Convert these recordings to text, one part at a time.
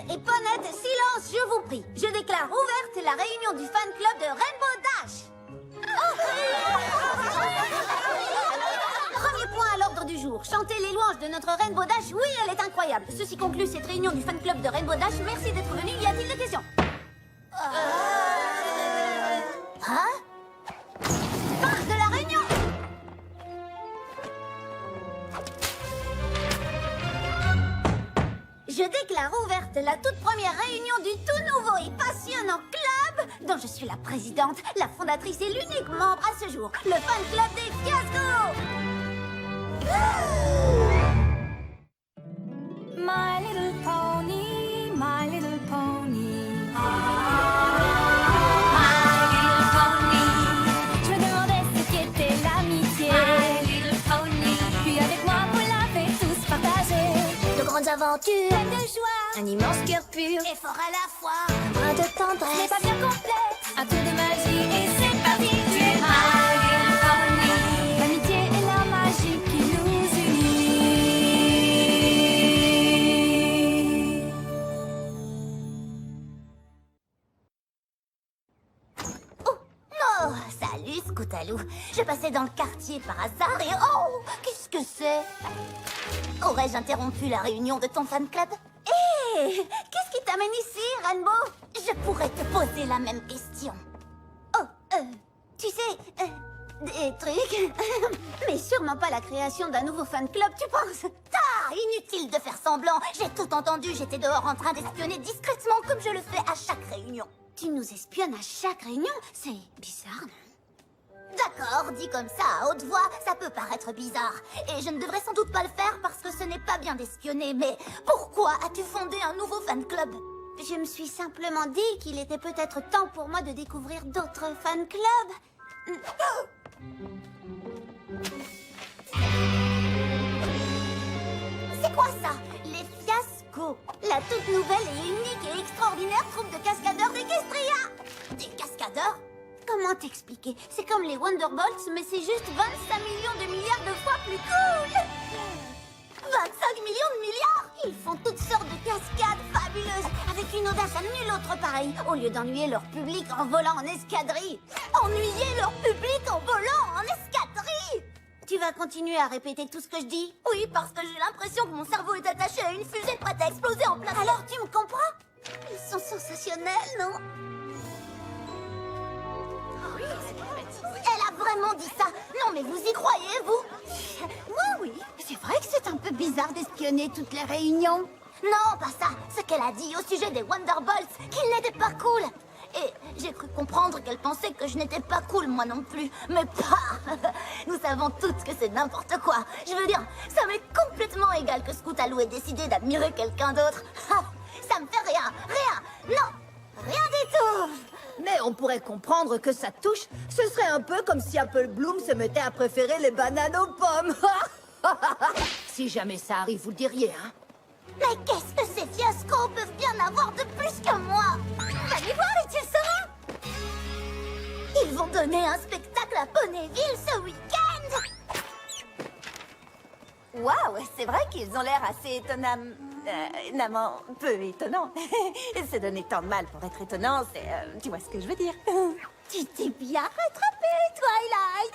et Ponette, silence, je vous prie. Je déclare ouverte la réunion du fan club de Rainbow Dash. Premier point à l'ordre du jour. Chanter les louanges de notre Rainbow Dash. Oui, elle est incroyable. Ceci conclut cette réunion du fan club de Rainbow Dash. Merci d'être venu. Y a-t-il des questions? Hein? Fin de la réunion. Je déclare ouverte la toute première réunion du tout nouveau et passionnant club dont je suis la présidente, la fondatrice et l'unique membre à ce jour, le fan club des fiascos. My little pony, my little pony. My little pony. Je me demandais ce qu'était l'amitié. My little pony. Puis avec moi, vous l'avez tous partagé. De grandes aventures, pleines de joie, un immense cœur pur Et fort à la fois. un brin de tendresse. Mais pas bien complexe, un tour de magie et c'est parti. Tu es my little pony. L'amitié et la magie qui nous unit. Oh, salut Scootaloo. Je passais dans le quartier par hasard et oh, qu'est-ce que c'est? Aurais-je interrompu la réunion de ton fan club? Hé, qu'est-ce qui t'amène ici, Rainbow? Je pourrais te poser la même question. Oh, tu sais, des trucs, mais sûrement pas la création d'un nouveau fan club, tu penses? Ah, inutile de faire semblant. J'ai tout entendu, j'étais dehors en train d'espionner discrètement comme je le fais à chaque réunion. Tu nous espionnes à chaque réunion? C'est bizarre, non? D'accord, dit comme ça à haute voix, ça peut paraître bizarre. Et je ne devrais sans doute pas le faire parce que ce n'est pas bien d'espionner, mais pourquoi as-tu fondé un nouveau fan club? Je me suis simplement dit qu'il était peut-être temps pour moi de découvrir d'autres fan clubs. C'est quoi ça? Les fiascos. La toute nouvelle et unique et extraordinaire troupe de cascadeurs d'Equestria. Des cascadeurs? Comment t'expliquer? C'est comme les Wonderbolts, mais c'est juste 25 millions de milliards de fois plus cool. 25 millions de milliards? Ils font toutes sortes de cascades fabuleuses, avec une audace à nul autre pareil, au lieu d'ennuyer leur public en volant en escadrille. Ennuyer leur public en volant en escadrille! Tu vas continuer à répéter tout ce que je dis? Oui, parce que j'ai l'impression que mon cerveau est attaché à une fusée prête à exploser en plein. Alors tu me comprends? Ils sont sensationnels, non? Elle a vraiment dit ça? Non, mais vous y croyez, vous? Moi, oui. C'est vrai que c'est un peu bizarre d'espionner toutes les réunions. Non, pas ça. Ce qu'elle a dit au sujet des Wonderbolts, qu'ils n'étaient pas cool. Et j'ai cru comprendre qu'elle pensait que je n'étais pas cool, moi non plus. Mais pas. Nous savons toutes que c'est n'importe quoi. Je veux dire, ça m'est complètement égal que Scootaloo ait décidé d'admirer quelqu'un d'autre. Ça me fait rien. Rien. Non. Rien du tout. Mais on pourrait comprendre que ça touche. Ce serait un peu comme si Apple Bloom se mettait à préférer les bananes aux pommes. Si jamais ça arrive, vous le diriez, hein? Mais qu'est-ce que ces fiascos peuvent bien avoir de plus que moi? Allez voir et tu le sauras. Ils vont donner un spectacle à Ponyville ce week-end. Waouh, c'est vrai qu'ils ont l'air assez étonnamment peu étonnants. Se donner tant de mal pour être étonnant, c'est... tu vois ce que je veux dire? Tu t'es bien rattrapé, Twilight.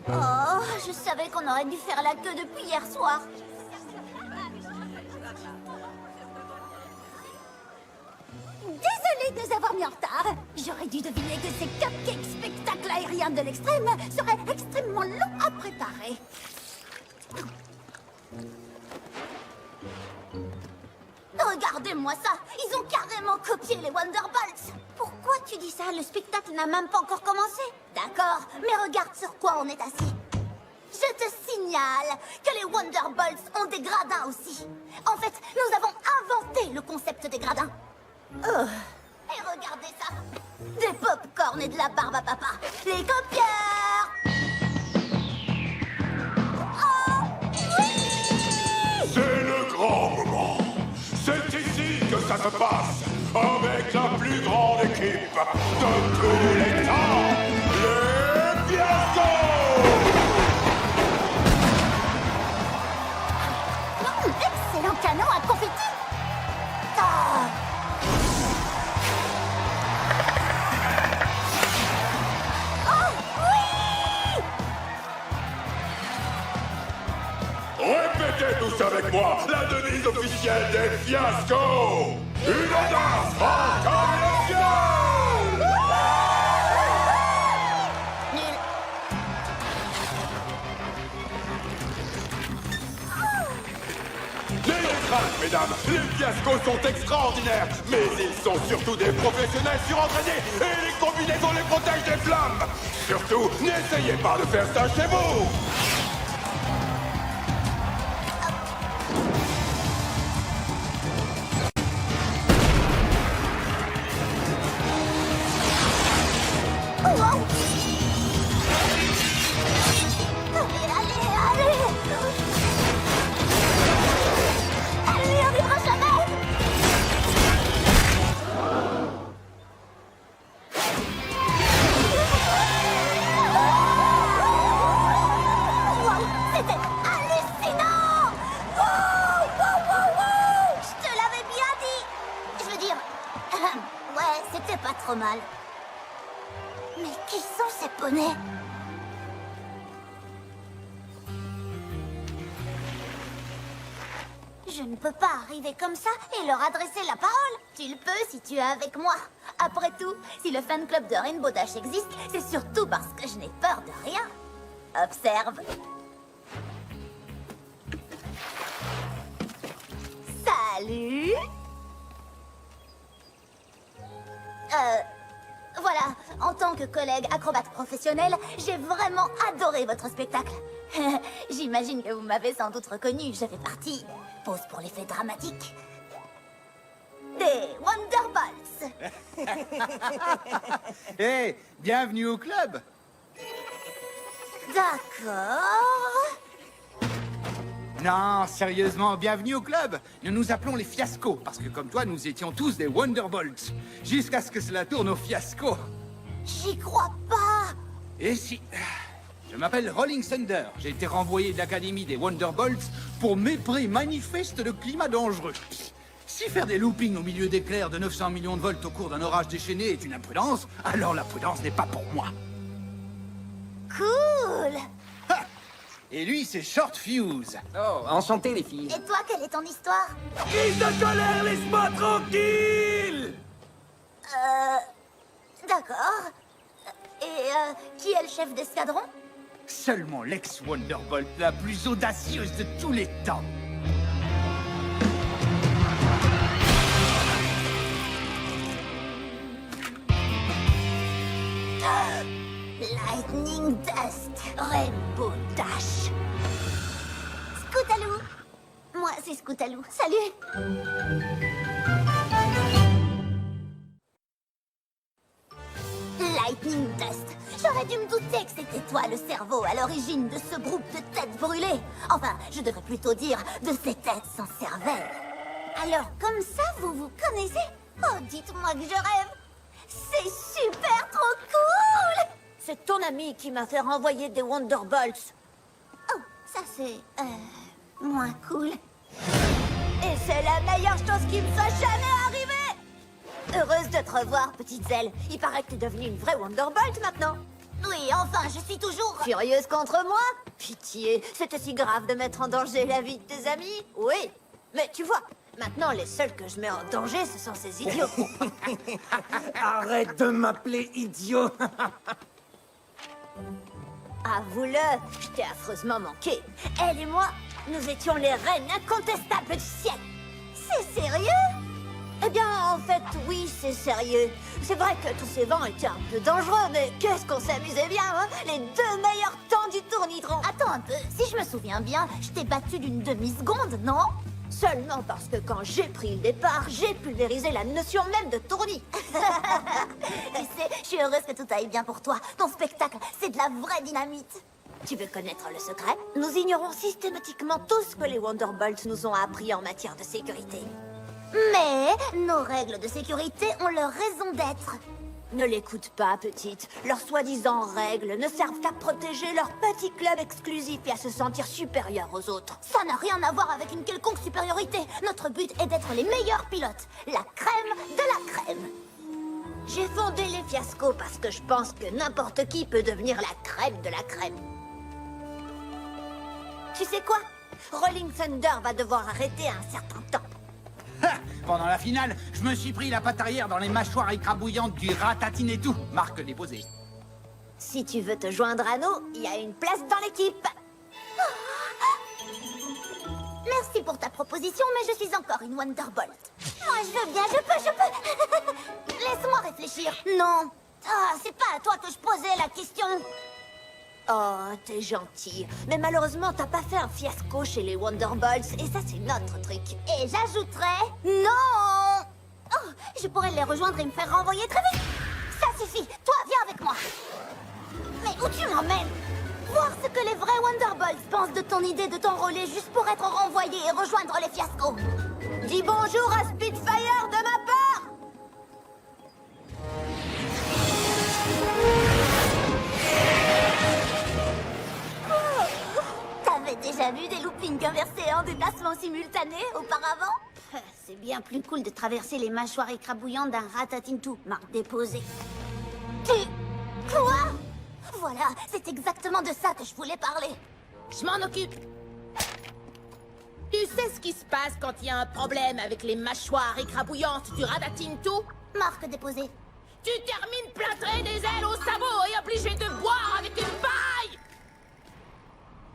Oh, je savais qu'on aurait dû faire la queue depuis hier soir. Désolée de nous avoir mis en retard. J'aurais dû deviner que ces cupcakes spectacles aériens de l'extrême seraient extrêmement longs à préparer. Regardez-moi ça. Ils ont carrément copié les Wonderbolts. Pourquoi tu dis ça? Le spectacle n'a même pas encore commencé. D'accord, mais regarde sur quoi on est assis. Je te signale que les Wonderbolts ont des gradins aussi. En fait, nous avons inventé le concept des gradins. Et regardez ça. Des pop-corn et de la barbe à papa. Les copieurs. Oh, oui! C'est le grand moment. C'est ici que ça se passe. Avec la plus grande équipe de tous les temps. Les Fiascos! tous avec moi la devise officielle des fiascos. Une audace franche comme le ciel. Nul. N'ayez crainte, mesdames, les fiascos sont extraordinaires, mais ils sont surtout des professionnels surentraînés et les combinaisons les protègent des flammes. Surtout, n'essayez pas de faire ça chez vous. Elle n'y arrivera jamais. Wow, c'était hallucinant. Wow, wow, wow, wow. Je te l'avais bien dit. Je veux dire, ouais, c'était pas trop mal. Mais qui sont ces poneys? Je ne peux pas arriver comme ça et leur adresser la parole. Tu le peux si tu es avec moi. Après tout, si le fan club de Rainbow Dash existe, c'est surtout parce que je n'ai peur de rien. Observe. Salut. Voilà, en tant que collègue acrobate professionnel, j'ai vraiment adoré votre spectacle. J'imagine que vous m'avez sans doute reconnu, je fais partie, pause pour l'effet dramatique, des Wonderbolts. Hé, bienvenue au club. D'accord. Non, sérieusement, bienvenue au club. Nous nous appelons les Fiascos, parce que comme toi, nous étions tous des Wonderbolts. Jusqu'à ce que cela tourne au fiasco. J'y crois pas. Et si... Je m'appelle Rolling Thunder. J'ai été renvoyé de l'académie des Wonderbolts pour mépris manifeste de climat dangereux. Si faire des loopings au milieu d'éclairs de 900 millions de volts au cours d'un orage déchaîné est une imprudence, alors la prudence n'est pas pour moi. Cool. Ha! Et lui, c'est Short Fuse. Oh, enchanté les filles. Et toi, quelle est ton histoire? Crise de colère, laisse-moi tranquille! D'accord. Et qui est le chef d'escadron? Seulement l'ex-Wonderbolt, la plus audacieuse de tous les temps. Lightning Dust, Rainbow Dash. Scootaloo. Moi, c'est Scootaloo. Salut. Lightning Dust. J'aurais dû me douter que c'était toi le cerveau à l'origine de ce groupe de têtes brûlées. Enfin, je devrais plutôt dire de ces têtes sans cervelle. Alors, comme ça, vous vous connaissez? Oh, dites-moi que je rêve. C'est super trop cool. C'est ton ami qui m'a fait renvoyer des Wonderbolts. Oh, ça c'est... moins cool. Et c'est la meilleure chose qui me soit jamais arrivée. Heureuse de te revoir, petite Zelle. Il paraît que t'es devenue une vraie Wonderbolt maintenant. Oui, enfin, je suis toujours... Furieuse contre moi? Pitié, c'était si grave de mettre en danger la vie de tes amis? Oui, mais tu vois, maintenant les seuls que je mets en danger, ce sont ces idiots. Arrête de m'appeler idiot. Avoue-le, je t'ai affreusement manqué. Elle et moi, nous étions les reines incontestables du ciel. C'est sérieux? Eh bien, en fait, oui, c'est sérieux. C'est vrai que tous ces vents étaient un peu dangereux, mais qu'est-ce qu'on s'amusait bien, hein? Les 2 meilleurs temps du tournitron. Attends un peu, si je me souviens bien, je t'ai battu d'une demi-seconde, non? Seulement parce que quand j'ai pris le départ, j'ai pulvérisé la notion même de tournis. Tu sais, je suis heureuse que tout aille bien pour toi. Ton spectacle, c'est de la vraie dynamite. Tu veux connaître le secret? Nous ignorons systématiquement tout ce que les Wonderbolts nous ont appris en matière de sécurité. Mais nos règles de sécurité ont leur raison d'être. Ne l'écoute pas, petite. Leurs soi-disant règles ne servent qu'à protéger leur petit club exclusif et à se sentir supérieur aux autres. Ça n'a rien à voir avec une quelconque supériorité. Notre but est d'être les meilleurs pilotes. La crème de la crème. J'ai fondé les Fiascos parce que je pense que n'importe qui peut devenir la crème de la crème. Tu sais quoi? Rolling Thunder va devoir arrêter un certain temps. Ha! Pendant la finale, je me suis pris la patte arrière dans les mâchoires écrabouillantes du Ratatine-et-tout, marque déposée. Si tu veux te joindre à nous, il y a une place dans l'équipe. Merci pour ta proposition, mais je suis encore une Wonderbolt. Moi, je veux bien, je peux. Laisse-moi réfléchir. Non. Ah, c'est pas à toi que je posais la question. Oh, t'es gentil. Mais malheureusement, t'as pas fait un fiasco chez les Wonderbolts, et ça, c'est notre truc. Et j'ajouterais... Non. Oh, je pourrais les rejoindre et me faire renvoyer très vite. Ça suffit. Toi, viens avec moi. Mais où tu m'emmènes? Voir ce que les vrais Wonderbolts pensent de ton idée de t'enrôler juste pour être renvoyé et rejoindre les fiascos. Dis bonjour à Spitfire de ma part. T'avais déjà vu des loopings inversés en déplacement simultané auparavant? C'est bien plus cool de traverser les mâchoires écrabouillantes d'un Ratatine-tout, marque déposée. Quoi? Voilà, c'est exactement de ça que je voulais parler. Je m'en occupe. Tu sais ce qui se passe quand il y a un problème avec les mâchoires écrabouillantes du Ratatine-tout? Marque déposée. Tu termines plâtré des ailes au sabot et obligé de boire avec une paille!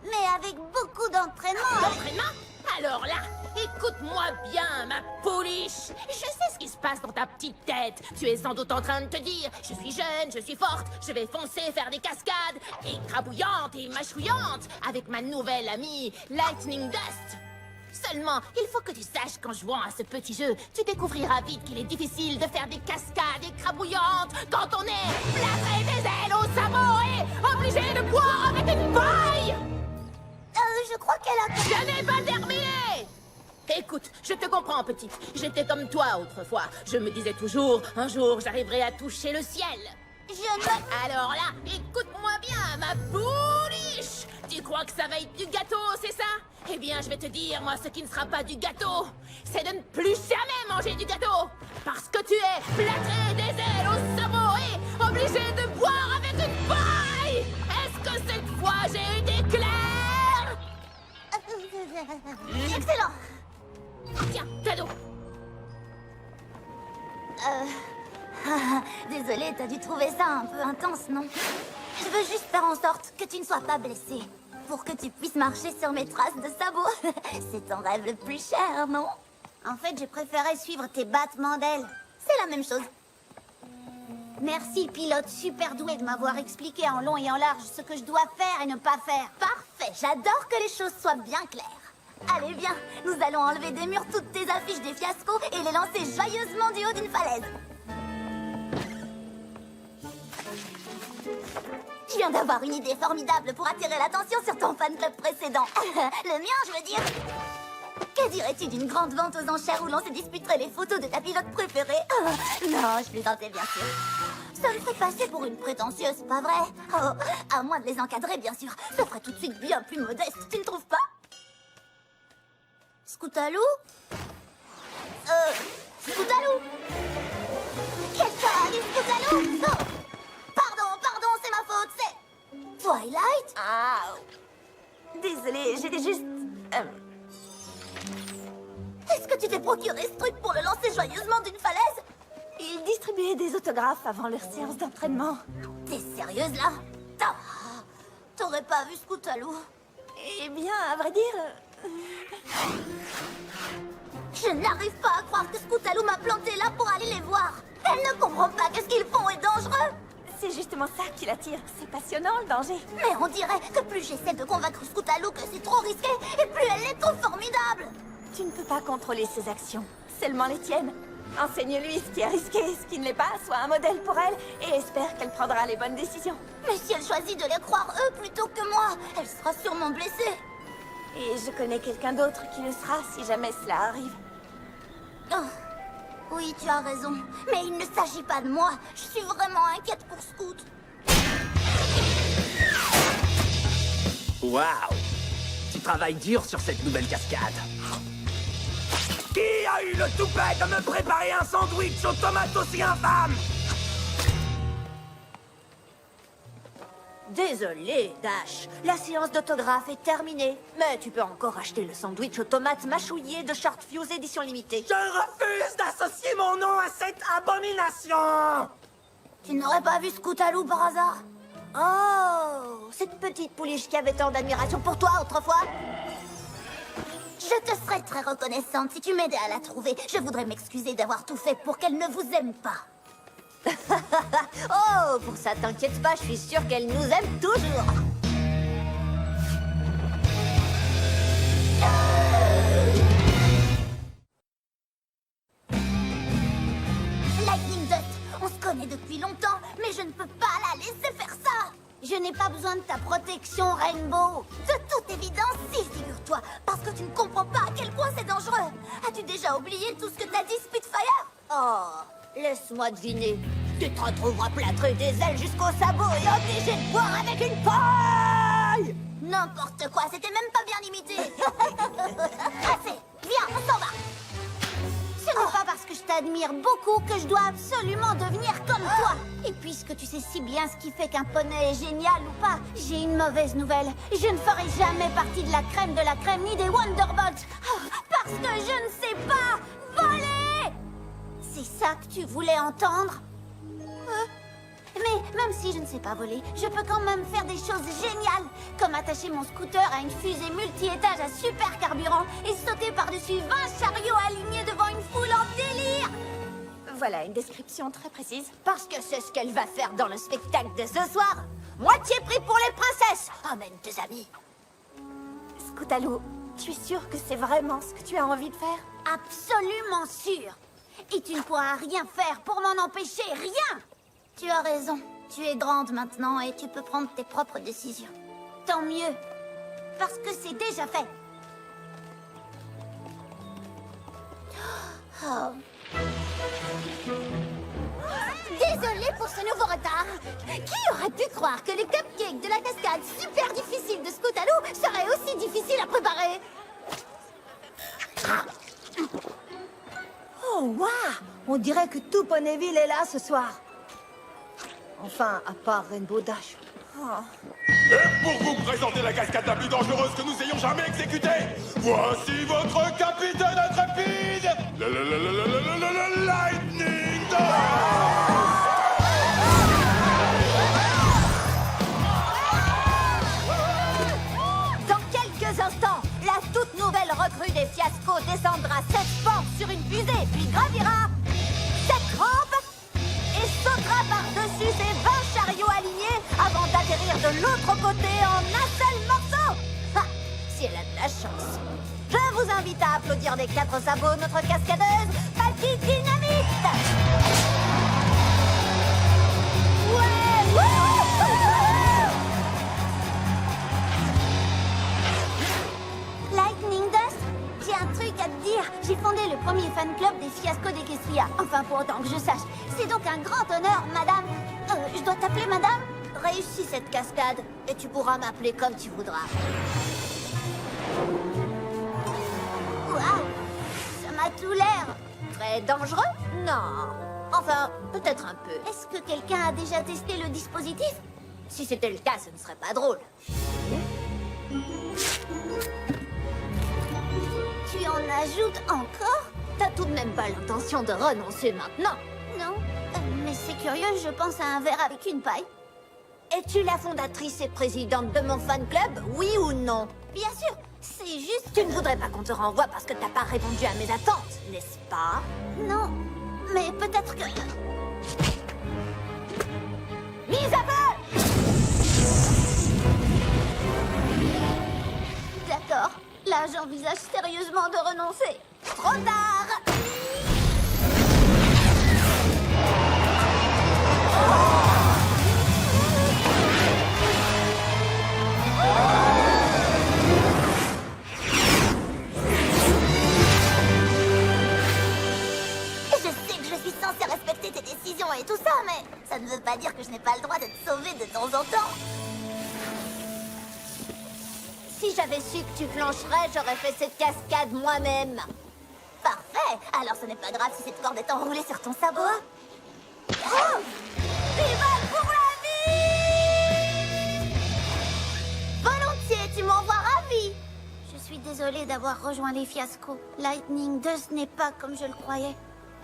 Mais avec beaucoup d'entraînement. L'entraînement? Alors là, écoute-moi bien, ma pouliche. Je sais ce qui se passe dans ta petite tête. Tu es sans doute en train de te dire, je suis jeune, je suis forte, je vais foncer faire des cascades écrabouillantes et mâchouillantes avec ma nouvelle amie, Lightning Dust. Seulement, il faut que tu saches qu'en jouant à ce petit jeu, tu découvriras vite qu'il est difficile de faire des cascades écrabouillantes quand on est plâtré des ailes au sabot et obligé de boire avec une paille. Je crois qu'elle a... Je n'ai pas terminé! Écoute, je te comprends, petite. J'étais comme toi autrefois. Je me disais toujours, un jour, j'arriverai à toucher le ciel. Je ne... Alors là, écoute-moi bien, ma pouliche! Tu crois que ça va être du gâteau, c'est ça? Eh bien, je vais te dire, moi, ce qui ne sera pas du gâteau, c'est de ne plus jamais manger du gâteau! Parce que tu es plâtré des ailes au sabot et obligé de boire avec une paille! Est-ce que cette fois, j'ai été claire? Excellent. Tiens, cadeau! Désolée, t'as dû trouver ça un peu intense, non? Je veux juste faire en sorte que tu ne sois pas blessée. Pour que tu puisses marcher sur mes traces de sabots. C'est ton rêve le plus cher, non? En fait, j'ai préféré suivre tes battements d'ailes. C'est la même chose. Merci, pilote super doué, de m'avoir expliqué en long et en large ce que je dois faire et ne pas faire. Parfait, j'adore que les choses soient bien claires. Allez, viens, nous allons enlever des murs toutes tes affiches des fiascos et les lancer joyeusement du haut d'une falaise. Je viens d'avoir une idée formidable pour attirer l'attention sur ton fan club précédent. Le mien, je veux dire. Que dirais-tu d'une grande vente aux enchères où l'on se disputerait les photos de ta pilote préférée? Non, je plaisantais bien sûr. Ça me fait passer pour une prétentieuse, pas vrai? Oh, à moins de les encadrer, bien sûr. Ça ferait tout de suite bien plus modeste, tu ne trouves pas? Scoutalou? Scoutalou? Quelqu'un arrive, Scoutalou? Oh! Pardon, c'est ma faute, c'est... Twilight? Ah, désolée, j'étais juste... Est-ce que tu t'es procuré ce truc pour le lancer joyeusement d'une falaise? Ils distribuaient des autographes avant leur séance d'entraînement. T'es sérieuse, là? T'aurais pas vu Scoutalou? Eh bien, à vrai dire... Je n'arrive pas à croire que Scoutalou m'a planté là pour aller les voir. Elle ne comprend pas que ce qu'ils font est dangereux. C'est justement ça qui l'attire. C'est passionnant, le danger. Mais on dirait que plus j'essaie de convaincre Scoutalou que c'est trop risqué, et plus elle est trop formidable. Tu ne peux pas contrôler ses actions, seulement les tiennes. Enseigne-lui ce qui est risqué, ce qui ne l'est pas, sois un modèle pour elle, et espère qu'elle prendra les bonnes décisions. Mais si elle choisit de les croire eux plutôt que moi, elle sera sûrement blessée. Et je connais quelqu'un d'autre qui le sera si jamais cela arrive. Oh. Oui, tu as raison. Mais il ne s'agit pas de moi. Je suis vraiment inquiète pour Scout. Waouh! Tu travailles dur sur cette nouvelle cascade. Qui a eu le toupet de me préparer un sandwich aux tomates aussi infâme? Désolé, Dash. La séance d'autographe est terminée. Mais tu peux encore acheter le sandwich aux tomates mâchouillées de Short Fuse édition limitée. Je refuse d'associer mon nom à cette abomination! Tu n'aurais pas vu Scootaloo par hasard? Oh, cette petite pouliche qui avait tant d'admiration pour toi autrefois. Je te serais très reconnaissante si tu m'aidais à la trouver. Je voudrais m'excuser d'avoir tout fait pour qu'elle ne vous aime pas. Oh, pour ça, t'inquiète pas, je suis sûre qu'elle nous aime toujours. Lightning Dust, on se connaît depuis longtemps, mais je ne peux pas la laisser faire ça. Je n'ai pas besoin de ta protection, Rainbow. De toute évidence, si, figure-toi, parce que tu ne comprends pas à quel point c'est dangereux. As-tu déjà oublié tout ce que t'as dit, Spitfire? Oh, laisse-moi deviner. Tu te retrouveras plâtré des ailes jusqu'au sabot et obligé de boire avec une paille! N'importe quoi, c'était même pas bien imité. Assez, viens, on s'en va. Ce n'est pas parce que je t'admire beaucoup que je dois absolument devenir comme toi. Et puisque tu sais si bien ce qui fait qu'un poney est génial ou pas, j'ai une mauvaise nouvelle. Je ne ferai jamais partie de la crème ni des Wonderbolts. Parce que je ne sais pas voler. C'est ça que tu voulais entendre? Mais même si je ne sais pas voler, je peux quand même faire des choses géniales, comme attacher mon scooter à une fusée multi-étage à super carburant et sauter par-dessus 20 chariots alignés devant une foule en délire. Voilà une description très précise. Parce que c'est ce qu'elle va faire dans le spectacle de ce soir. Moitié prix pour les princesses. Emmène tes amis. Scootaloo, tu es sûr que c'est vraiment ce que tu as envie de faire? Absolument sûr. Et tu ne pourras rien faire pour m'en empêcher, rien. Tu as raison. Tu es grande maintenant et tu peux prendre tes propres décisions. Tant mieux. Parce que c'est déjà fait. Oh. Désolée pour ce nouveau retard. Qui aurait pu croire que les cupcakes de la cascade super difficile de Scootaloo seraient aussi difficiles à préparer? Oh, waouh! On dirait que tout Ponyville est là ce soir. Enfin, à part Rainbow Dash. Et pour vous présenter la cascade la plus dangereuse que nous ayons jamais exécutée, voici votre capitaine intrépide, le Lightning Dust! Dans quelques instants, la toute nouvelle recrue des fiascos descendra 7 pentes sur une fusée, puis gravira 7 rampes et sautera par-dessus ces 20 chariots alignés avant d'atterrir de l'autre côté en un seul morceau. Ha! Si elle a de la chance. Je vous invite à applaudir des 4 sabots notre cascadeuse, Patty Dynamite. Ouais! Wouhou! Lightning Dust, j'ai un truc à te dire. J'ai fondé le premier fan club des fiascos d'Equestria. Enfin, pour autant que je sache. C'est donc un grand honneur, madame. Je dois t'appeler madame? Réussis cette cascade et tu pourras m'appeler comme tu voudras. Waouh! Ça m'a tout l'air. Très dangereux? Non. Enfin, peut-être un peu. Est-ce que quelqu'un a déjà testé le dispositif? Si c'était le cas, ce ne serait pas drôle. Tu en ajoutes encore? T'as tout de même pas l'intention de renoncer maintenant. Non. Mais c'est curieux, je pense à un verre avec une paille. Es-tu la fondatrice et présidente de mon fan club, oui ou non? Bien sûr, c'est juste... Tu ne voudrais pas qu'on te renvoie parce que t'as pas répondu à mes attentes, n'est-ce pas? Non, mais peut-être que... Mise à feu! D'accord, là j'envisage sérieusement de renoncer. Trop tard! Je sais que je suis censée respecter tes décisions et tout ça, mais ça ne veut pas dire que je n'ai pas le droit d'être sauvée de temps en temps. Si j'avais su que tu flancherais, j'aurais fait cette cascade moi-même. Parfait. Alors ce n'est pas grave si cette corde est enroulée sur ton sabot. Oh, vive pour la vie! d'avoir rejoint les fiascos. Lightning 2, ce n'est pas comme je le croyais.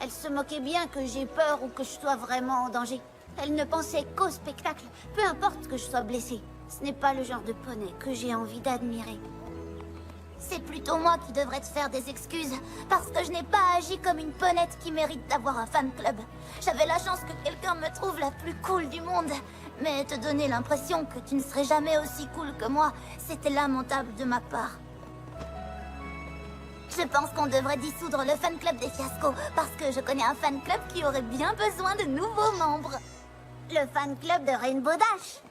Elle se moquait bien que j'ai peur ou que je sois vraiment en danger. Elle ne pensait qu'au spectacle, peu importe que je sois blessée. Ce n'est pas le genre de poney que j'ai envie d'admirer. C'est plutôt moi qui devrais te faire des excuses, parce que je n'ai pas agi comme une ponette qui mérite d'avoir un fan club. J'avais la chance que quelqu'un me trouve la plus cool du monde. Mais te donner l'impression que tu ne serais jamais aussi cool que moi, c'était lamentable de ma part. Je pense qu'on devrait dissoudre le fan club des fiascos, parce que je connais un fan club qui aurait bien besoin de nouveaux membres. Le fan club de Rainbow Dash.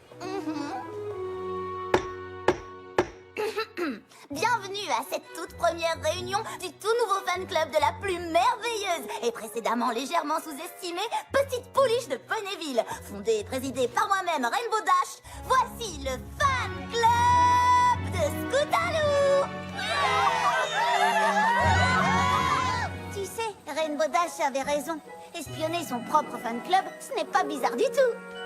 Bienvenue à cette toute première réunion du tout nouveau fan club de la plus merveilleuse et précédemment légèrement sous-estimée Petite Pouliche de Ponyville. Fondée et présidée par moi-même, Rainbow Dash, voici le fan club de Scootaloo. Tu sais, Rainbow Dash avait raison. Espionner son propre fan club, ce n'est pas bizarre du tout.